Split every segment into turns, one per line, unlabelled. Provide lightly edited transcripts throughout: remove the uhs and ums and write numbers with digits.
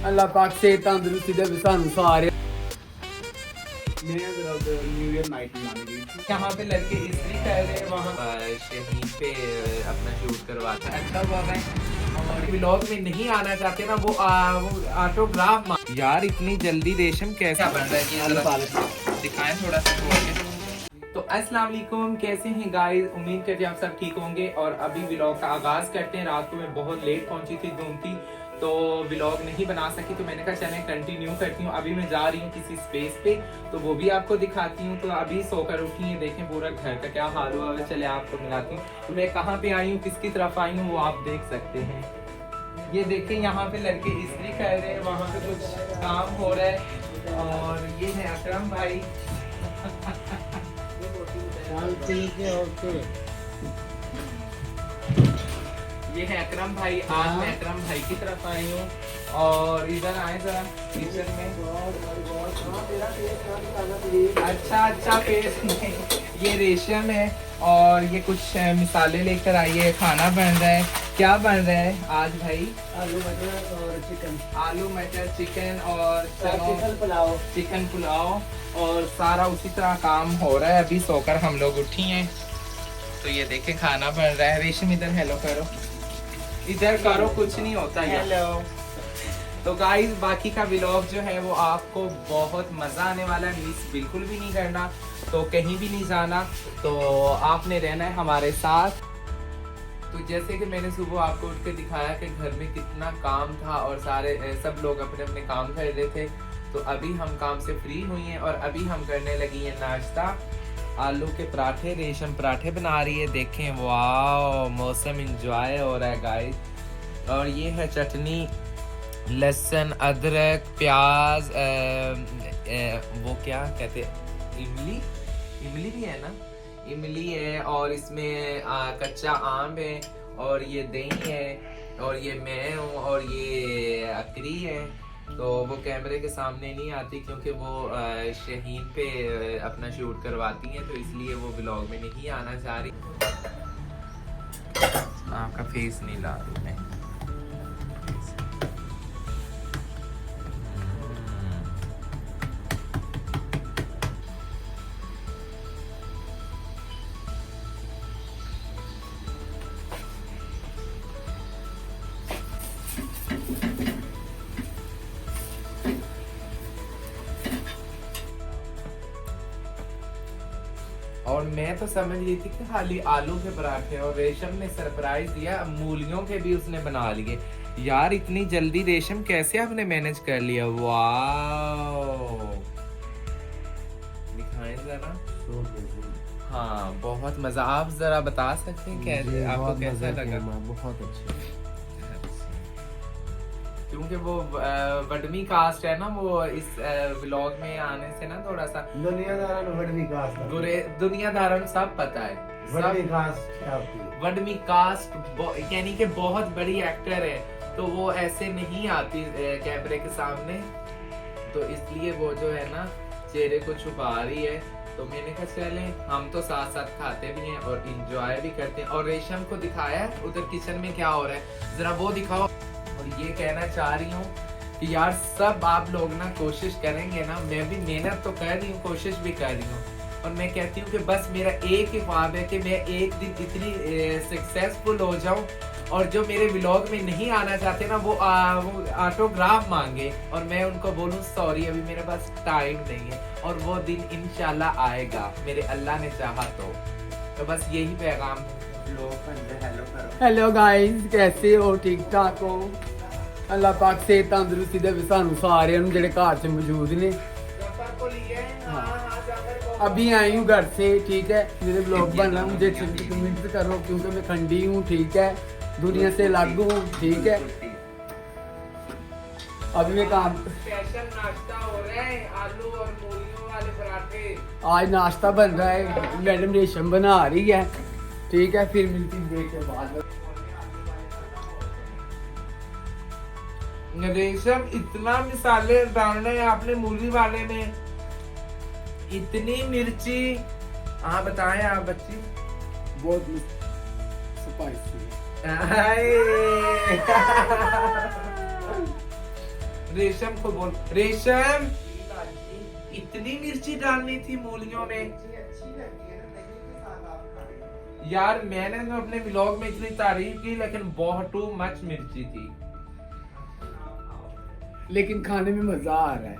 अल्लाह पाक से तंदुरुस्ती दे सानू सारे। मैं न्यू ईयर नाइट मनाने गई थी,
यहाँ पे लड़के इस्त्री कर रहे हैं, वहाँ शहीद पे अपना शूट करवाते हैं। अच्छा हुआ है और व्लॉग में नहीं आना चाहते ना वो ऑटोग्राफ यार इतनी जल्दी रेशम कैसा बन रहा है ये जरा दिखाएं थोड़ा सा खोल के। तो अस्सलाम वालेकुम, कैसे हैं गाइस? उम्मीद करते हैं आप सब ठीक होंगे। और अभी व्लॉग का आगाज करते हैं। रात को मैं बहुत लेट पहुंची थी घूमती, तो व्लॉग नहीं बना सकी, तो मैंने कहा चलें कंटिन्यू करती हूँ। अभी मैं जा रही हूँ किसी स्पेस पे, तो वो भी आपको दिखाती हूँ। तो अभी सोकर उठी है, देखें पूरा घर का क्या हाल हुआ है। चले आपको मिलाती हूँ तो मैं कहाँ पे आई हूँ, किसकी तरफ आई हूँ, वो आप देख सकते हैं। ये देखें यहाँ पे लड़के इस्त्री कर रहे हैं, वहाँ पे कुछ काम हो रहा है। और ये है अकरम भाई ये है अकरम भाई। आज मैं अकरम भाई की तरफ आई हूँ। और इधर आए जरा किचन में। अच्छा पेस्ट नहीं, ये रेशम है और ये कुछ मिसाले लेकर आई है। खाना बन रहा है। क्या बन रहा है आज भाई?
आलू मटर और चिकन।
आलू मटर चिकन और चिकन पुलाव और सारा उसी तरह काम हो रहा है। अभी सोकर हम लोग उठी हैं, तो ये देखें खाना बन रहा है। रेशम इधर हेलो करो, इधर करो, कुछ नहीं होता। हेलो। तो गाइस बाकी का व्लॉग जो है वो आपको बहुत मजा आने वाला है, मिस बिल्कुल भी नहीं करना। तो कहीं भी नहीं जाना, तो आपने रहना है हमारे साथ। तो जैसे कि मैंने सुबह आपको उठ के दिखाया कि घर में कितना काम था और सारे सब लोग अपने अपने काम कर रहे थे। तो अभी हम काम से फ्री हुई हैं और अभी हम करने लगी हैं नाश्ता। आलू के पराठे, रेशम पराठे बना रही है। देखें वाह, मौसम इंजॉय हो रहा है गाइस। और ये है चटनी, लहसुन अदरक प्याज, वो क्या कहते हैं, इमली, इमली भी है ना, इमली है। और इसमें कच्चा आम है और ये दही है और ये मैं हूँ और ये अकरी है। तो वो कैमरे के सामने नहीं आती क्योंकि वो शहीन पे अपना शूट करवाती हैं, तो इसलिए वो व्लॉग में नहीं आना चाह रही। आपका फेस नहीं ला रही मैं। और मैं तो समझ रही थी कि खाली आलू के पराठे, और रेशम ने सरप्राइज दिया, मूलियों के भी उसने बना लिए। यार इतनी जल्दी रेशम कैसे आपने मैनेज कर लिया? वाह, दिखाएं जरा। हाँ बहुत मजा। आप जरा बता सकते हैं कैसे आपको कैसा लगा?
बहुत अच्छे,
क्योंकि वो वडमी कास्ट है ना, वो इस व्लॉग में आने से ना थोड़ा सा दुनियादारों सब पता है। वडमी कास्ट यानी कि बहुत बड़ी एक्टर है, तो वो ऐसे नहीं आती कैमरे के सामने, तो इसलिए वो जो है ना चेहरे को छुपा रही है। तो मैंने कहा चले हम तो साथ साथ खाते भी हैं और इंजॉय भी करते हैं। और रेशम को दिखाया उधर किचन में क्या हो रहा है, जरा वो दिखाओ। और ये कहना चाह रही हूँ कि यार सब आप लोग ना कोशिश करेंगे ना, मैं भी मेहनत तो कर रही हूँ, कोशिश भी कर रही हूँ। और मैं कहती हूँ कि बस मेरा एक ही ख्वाब है कि मैं एक दिन इतनी सक्सेसफुल हो जाऊँ और जो मेरे व्लॉग में नहीं आना चाहते ना वो ऑटोग्राफ मांगे और मैं उनको बोलूँ सॉरी अभी मेरे पास टाइम नहीं है। और वो दिन इंशाल्लाह आएगा, मेरे अल्लाह ने चाहा तो बस यही पैगाम।
हेलो गाइस, कैसे हो? ठीक ठाक हो? अल्लाह पाक से तंदुरुस्ती दे सानू सारे जेडे घर च मौजूद ने। अभी आई हूँ घर से, ठीक है। मेरे ब्लॉग बन रहा, मुझे कमेंट करो क्योंकि मैं खंडी हूँ, ठीक है, दुनिया से अलग हूँ, ठीक है। अभी मैं काम
नाश्ता हो रहा है, आलू और मूलियों वाले पराठे।
आज नाश्ता बन रहा है, मैडम रेशम बना रही है, ठीक है। फिर मिलती देर के बाद।
रेशम इतना मिसाले डालना है आपने मूली वाले में, इतनी मिर्ची। हाँ बताएं आप बच्ची।
बहुत स्पाइसी।
रेशम को बोल, रेशम इतनी मिर्ची डालनी थी मूलियों में यार। मैंने तो अपने व्लॉग में इतनी तारीफ की लेकिन बहुत टू मच मिर्ची थी।
लेकिन खाने में मजा आ रहा है।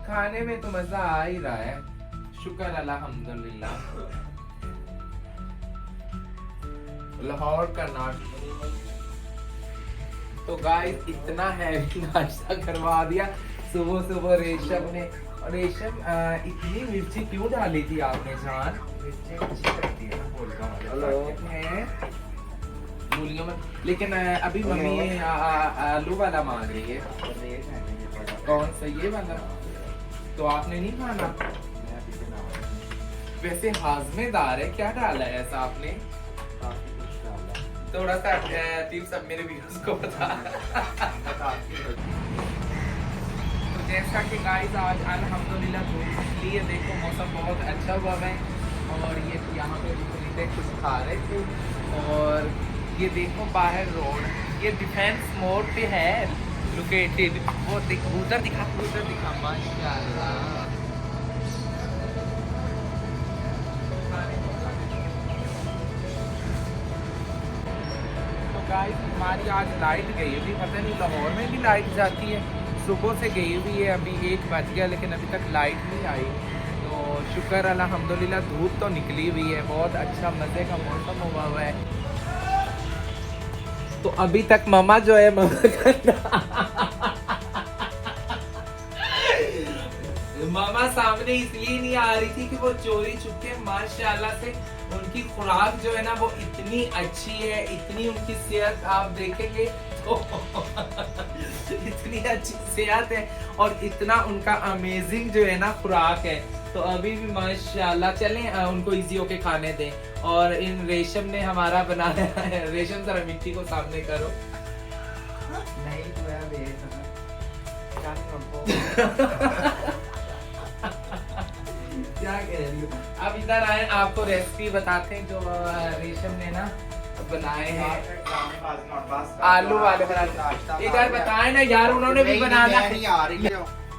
खाने में तो मजा आ ही रहा है, शुक्र अल्हम्दुलिल्लाह। लाहौर का नाश्ता तो गाइस इतना हैवी नाश्ता करवा दिया सुबह सुबह रेशम ने। रेशम इतनी मिर्ची क्यों डाली थी आपने जान? मिर्ची अच्छी लगती है ना, बोल रहा है मूलियों में। लेकिन अभी मम्मी आलू वाला मांग रही है। कौन सा, ये वाला? तो आपने नहीं खाना? वैसे हाजमेदार है, क्या डाला है ऐसा आपने? थोड़ा सा टिप्स अब मेरे व्यूअर्स को बता। तो जैसा कि गाइस आज अल्हम्दुलिल्लाह धूप निकली है, देखो मौसम बहुत अच्छा हुआ है। और ये यहाँ पे कुछ खा रहे थे। और ये देखो बाहर रोड, ये डिफेंस मोड पे है लोकेटेड। वो उधर दिखा माशाल्लाह। तो गाइस हमारी आज लाइट गई हुई, पता नहीं लाहौर में भी लाइट जाती है। सुबह से गई हुई है, अभी 1 बज गया लेकिन अभी तक लाइट नहीं आई। तो शुक्र अल्हम्दुलिल्लाह धूप तो निकली हुई है, बहुत अच्छा मज़े का मौसम हुआ है। तो अभी तक मामा जो है मामा सामने इसलिए नहीं आ रही थी कि वो चोरी छुपके माशाल्लाह से उनकी खुराक जो है ना वो इतनी अच्छी है, इतनी उनकी सेहत आप देखेंगे तो इतनी अच्छी सेहत है और इतना उनका अमेजिंग जो है ना खुराक है। तो अभी भी माशाल्लाह चलें उनको इजी होके खाने दें। और इन रेशम ने हमारा बनाया है, रेशम जरा मिट्टी को सामने करो। नहीं क्या कह रही हो? अब इधर आए, आपको रेसिपी बताते हैं जो रेशम ने ना बनाए हैं आलू वाले पराठे। इधर बताए ना यार, उन्होंने भी बनाना है।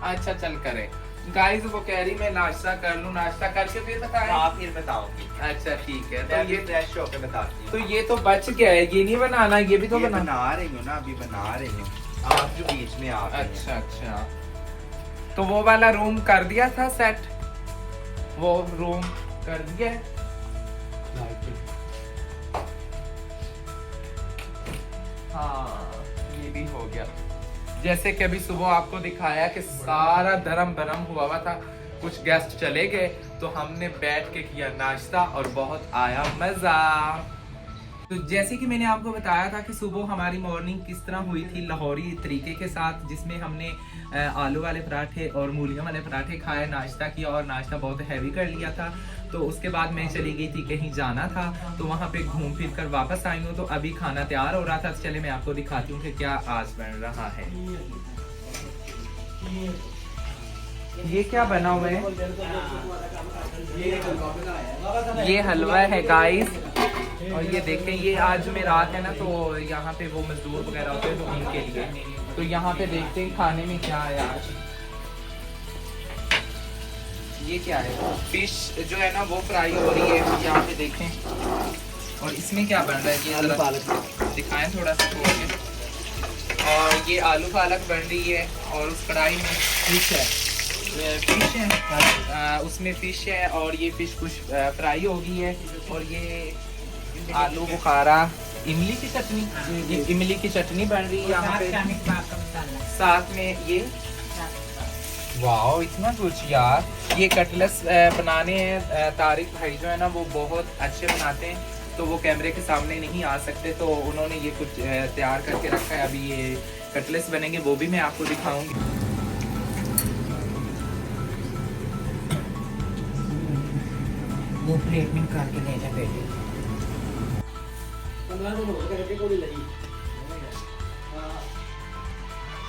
अच्छा चल करे गाइस, वो कह रही मैं नाश्ता कर लूं, नाश्ता करके फिर बताएं।
आप फिर बताओगी।
अच्छा ठीक है,
तो
तो
ये फ्रेश होके बताती हूँ।
तो ये तो बच गया है, ये नहीं बनाना, ये भी तो
बना रही हूँ ना, अभी बना रही हूँ। आप जो बीच में आ गए।
अच्छा अच्छा, तो वो वाला रूम कर दिया था सेट, वो रूम कर दिया है। हाँ ये भी हो गया। जैसे कि अभी सुबह आपको दिखाया कि सारा धर्म भरम हुआ था, कुछ गेस्ट चले गए तो हमने बैठ के किया नाश्ता और बहुत आया मजा। तो जैसे कि मैंने आपको बताया था कि सुबह हमारी मॉर्निंग किस तरह हुई थी लाहौरी तरीके के साथ, जिसमें हमने आलू वाले पराठे और मूलियों वाले पराठे खाए, नाश्ता किया और नाश्ता बहुत हैवी कर लिया था। तो उसके बाद मैं चली गई थी, कहीं जाना था, तो वहाँ पे घूम फिर कर वापस आई हूँ। तो अभी खाना तैयार हो रहा था, तो चले मैं आपको दिखाती हूँ कि क्या आज बन रहा है। ये क्या बना हुआ है? ये हलवा है गाइस। और ये देखें, ये आज में रात है ना, तो यहाँ पे वो मजदूर वगैरह होते हैं तो उनके लिए। तो यहाँ पे देखते हैं खाने में क्या है आज। ये क्या है? फिश जो है ना वो फ्राई हो रही है, यहाँ पे देखें। और इसमें क्या बन रहा है ये आलू पालक दिखाएं थोड़ा सा खोल के। और ये आलू पालक बन रही है और उस कढ़ाई में फिश है, उसमें फिश है और ये फिश कुछ फ्राई हो गई है। और ये आलू बुखारा, इमली की चटनी, ये इमली की चटनी बन रही है यहाँ पे, साथ में ये। वाह इतना कुछ यार। ये कटलेट्स बनाने हैं, तारिक भाई जो है ना वो बहुत अच्छे बनाते हैं, तो वो कैमरे के सामने नहीं आ सकते, तो उन्होंने ये कुछ तैयार करके रखा है। अभी ये कटलेट्स बनेंगे, वो भी मैं आपको दिखाऊंगी। वो प्लेट में करके ले जा बेटे।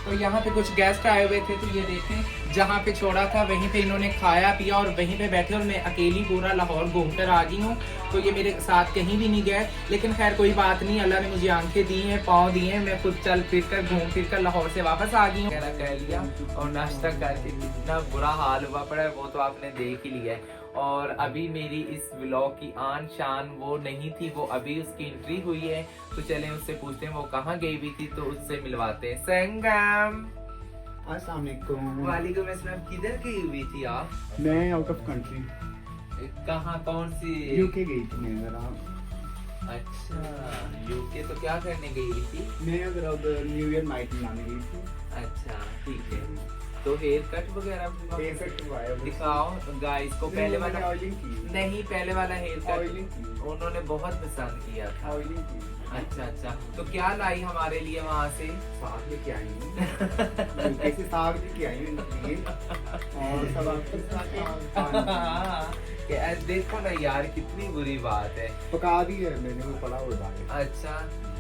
तो यहाँ पे कुछ गेस्ट आए हुए थे, तो ये देखें जहाँ पे छोड़ा था वहीं पे इन्होंने खाया पिया और वहीं पे बैठे, और मैं अकेली पूरा लाहौर घूम कर आ गई हूँ। तो ये मेरे साथ कहीं भी नहीं गए, लेकिन खैर कोई बात नहीं, अल्लाह ने मुझे आंखें दी हैं, पाँव दिए हैं, मैं खुद चल फिर कर घूम फिर कर लाहौर से वापस आ गई हूँ। कह लिया और नाश्ता करके कितना बुरा हाल हुआ पड़ा है वो तो आपने देख ही लिया है। और अभी मेरी इस व्लॉग की आन शान वो नहीं थी, वो अभी उसकी एंट्री हुई है, तो चलें उससे पूछते हैं वो कहाँ गई हुई थी, तो उससे मिलवाते हैं। संगम,
अस्सलाम वालेकुम।
वालेकुम अस्सलाम। किधर गई हुई थी आप?
मैं आउट ऑफ कंट्री
कहाँ, कौन सी?
यूके गई थी मैं जरा।
अच्छा, यूके। तो क्या करने गई हुई थी?
मैं जरा उधर न्यू ईयर नाइट मनाने गई थी।
अच्छा ठीक है। तो हेयर कट वगैरह
हेयर कट करवाया वो।
दिखाओ गाइस को। पहले वाला
ऑयलिंग की।
नहीं, पहले वाला हेयर
ऑयलिंग
कट
की।
उन्होंने बहुत पसंद किया था।
ऑयलिंग की।
अच्छा अच्छा, तो क्या लाई हमारे लिए वहाँ से?
साग लेके आई हूँ। यूके से साग लेके आई हूँ इनके लिए। और सब आपके साथ
देखो ना यार, कितनी बुरी बात है।
पका दी है मैंने, वो पड़ा हुआ है।
अच्छा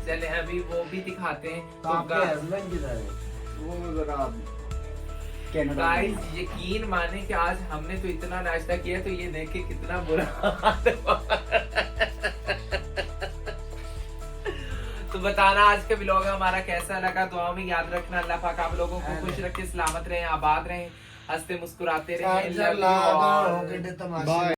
चले अभी वो भी दिखाते हैं।
तो
तो
आपके हस्बैंड किधर है? वो जरा कनाडा।
गाइस यकीन माने कि आज हमने तो इतना नाश्ता किया, तो ये देख के कितना बुरा हाल हुआ। तो बताना आज का व्लॉग हमारा कैसा लगा, दुआ में याद रखना। अल्लाह पाक आप लोगों को खुश रखे, सलामत रहें, आबाद रहें, हंसते मुस्कुराते रहें।
बाय।